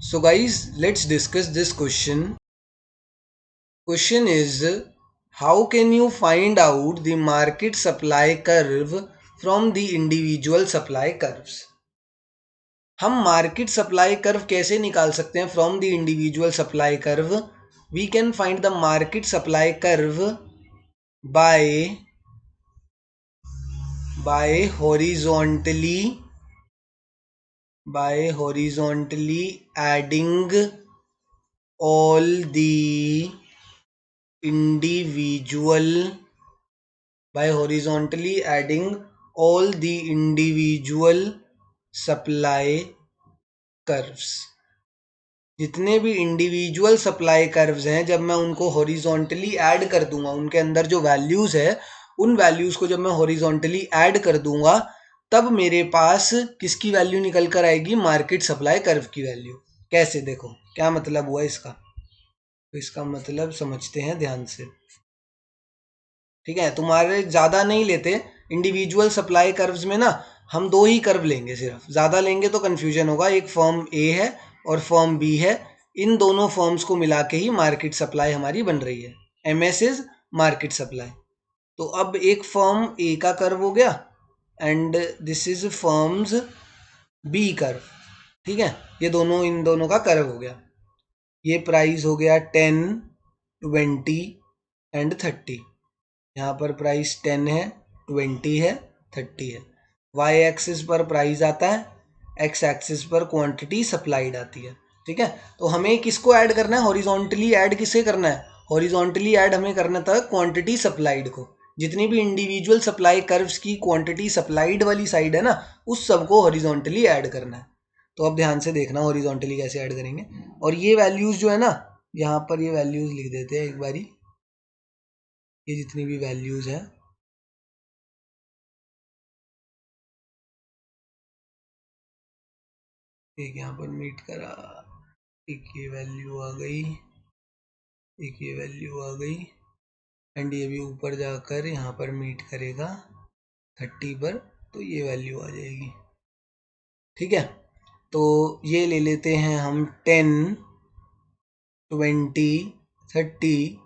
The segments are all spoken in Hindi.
So guys, let's discuss this question. Question is, how can you find out the market supply curve from the individual supply curves? हम मार्केट सप्लाई कर्व कैसे निकाल सकते हैं from the individual supply curve? We can find the market supply curve by horizontally adding all the individual supply curves. जितने भी इंडिविजुअल सप्लाई कर्व्स हैं, जब मैं उनको हॉरिजॉन्टली ऐड कर दूंगा, उनके अंदर जो वैल्यूज है उन वैल्यूज को जब मैं हॉरिजॉन्टली ऐड कर दूंगा, तब मेरे पास किसकी वैल्यू निकल कर आएगी? मार्केट सप्लाई कर्व की वैल्यू. कैसे? देखो क्या मतलब हुआ इसका. तो इसका मतलब समझते हैं ध्यान से. ठीक है, तुम्हारे ज्यादा नहीं लेते. इंडिविजुअल सप्लाई कर्व्स में ना हम दो ही कर्व लेंगे, सिर्फ. ज्यादा लेंगे तो कंफ्यूजन होगा. एक फर्म ए है और फर्म बी है. इन दोनों फर्म्स को मिला के ही मार्केट सप्लाई हमारी बन रही है. MS is market supply. तो अब एक फर्म ए का कर्व हो गया and this is firm's B curve. ठीक है, ये दोनों इन दोनों का कर्व हो गया. ये प्राइस हो गया 10, 20 एंड 30. यहाँ पर प्राइस 10 है, 20 है, 30 है. वाई एक्सिस पर प्राइस आता है, एक्स एक्सिस पर क्वांटिटी सप्लाइड आती है. ठीक है, तो हमें किसको ऐड करना है? हॉरिजॉन्टली ऐड किसे करना है? हॉरिजॉन्टली ऐड हमें करना था क्वांटिटी सप्लाइड को. जितनी भी इंडिविजुअल सप्लाई कर्व्स की क्वांटिटी सप्लाइड वाली साइड है ना, उस सबको हॉरिजॉन्टली ऐड करना है. तो अब ध्यान से देखना हॉरिजॉन्टली कैसे ऐड करेंगे. और ये वैल्यूज जो है ना, यहाँ पर ये वैल्यूज लिख देते हैं एक बारी. ये जितनी भी वैल्यूज है, एक यहाँ पर मीट करा, एक ये वैल्यू आ गई, एक ये वैल्यू आ गई एंड ये भी ऊपर जाकर यहाँ पर मीट करेगा 30 पर, तो ये वैल्यू आ जाएगी. ठीक है, तो ये ले लेते हैं हम 10, 20, 30,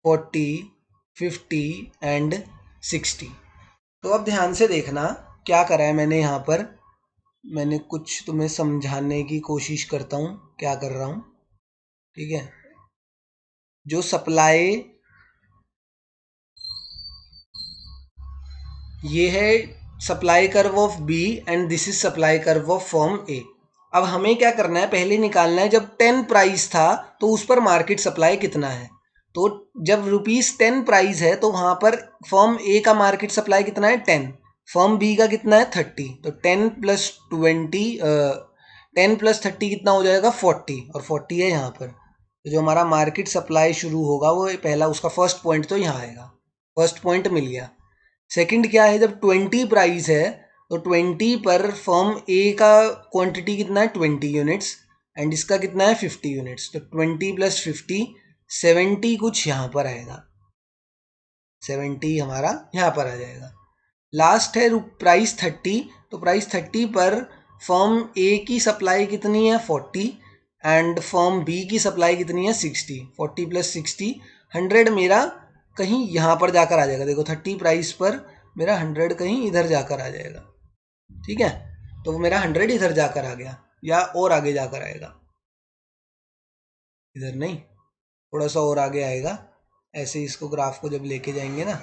40, 50 एंड 60. तो अब ध्यान से देखना क्या करा है मैंने यहाँ पर. मैंने कुछ तुम्हें समझाने की कोशिश करता हूँ क्या कर रहा हूँ. ठीक है, जो सप्लाई ये है supply curve of b and this is supply curve of firm a. अब हमें क्या करना है? पहले निकालना है जब 10 प्राइस था तो उस पर मार्केट सप्लाई कितना है. तो जब ₹10 प्राइस है तो वहां पर फर्म ए का मार्केट सप्लाई कितना है? 10. फर्म बी का कितना है? 30. तो 10 प्लस 20 10 प्लस 30 कितना हो जाएगा? 40. और 40 है यहाँ पर. तो जो हमारा मार्केट सप्लाई शुरू होगा वो पहला उसका फर्स्ट पॉइंट तो यहाँ आएगा. फर्स्ट पॉइंट मिल गया. सेकंड क्या है? जब 20 प्राइस है तो 20 पर फर्म ए का क्वांटिटी कितना है? 20 यूनिट्स एंड इसका कितना है? 50 यूनिट्स. तो 20 प्लस 50 70 कुछ यहाँ पर आएगा. 70 हमारा यहाँ पर आ जाएगा. लास्ट है प्राइस 30. तो प्राइस 30 पर फर्म ए की सप्लाई कितनी है? 40 एंड फर्म बी की सप्लाई कितनी है? 60. 40 प्लस 60 100 मेरा कहीं यहाँ पर जाकर आ जाएगा. देखो 30 प्राइस पर मेरा 100 कहीं इधर जाकर आ जाएगा. ठीक है, तो वो मेरा 100 इधर जाकर आ गया या और आगे जाकर आएगा. इधर नहीं, थोड़ा सा और आगे आएगा. ऐसे इसको ग्राफ को जब लेके जाएंगे ना,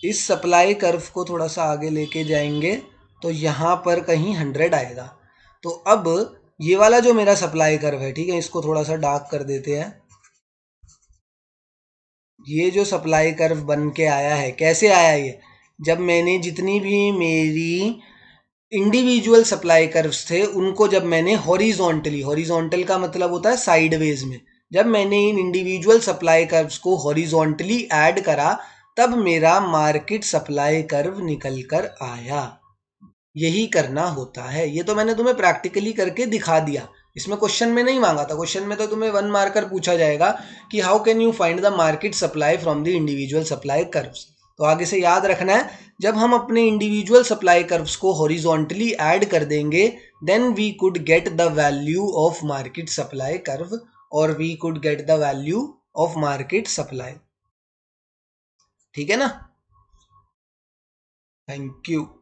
इस सप्लाई कर्व को थोड़ा सा आगे लेके जाएंगे तो यहाँ पर कहीं 100 आएगा. तो अब ये वाला जो मेरा सप्लाई कर्व है, ठीक है, इसको थोड़ा सा डार्क कर देते हैं. ये जो सप्लाई कर्व बन के आया है, कैसे आया ये? जब मैंने जितनी भी मेरी इंडिविजुअल सप्लाई कर्व्स थे उनको जब मैंने हॉरिजॉन्टली, हॉरिजॉन्टल का मतलब होता है साइडवेज में, जब मैंने इन इंडिविजुअल सप्लाई कर्व्स को हॉरिजॉन्टली ऐड करा तब मेरा मार्केट सप्लाई कर्व निकल कर आया. यही करना होता है. ये तो मैंने तुम्हें प्रैक्टिकली करके दिखा दिया. इसमें क्वेश्चन में नहीं मांगा था. क्वेश्चन में तो तुम्हें 1 मार्कर पूछा जाएगा कि how can you find the market supply from the individual supply curves. तो आगे से याद रखना है, जब हम अपने इंडिविजुअल सप्लाई कर्व्स को हॉरिजॉन्टली ऐड कर देंगे, then we could get the value of market supply curve, और we could get the value of market supply. ठीक है ना? Thank you.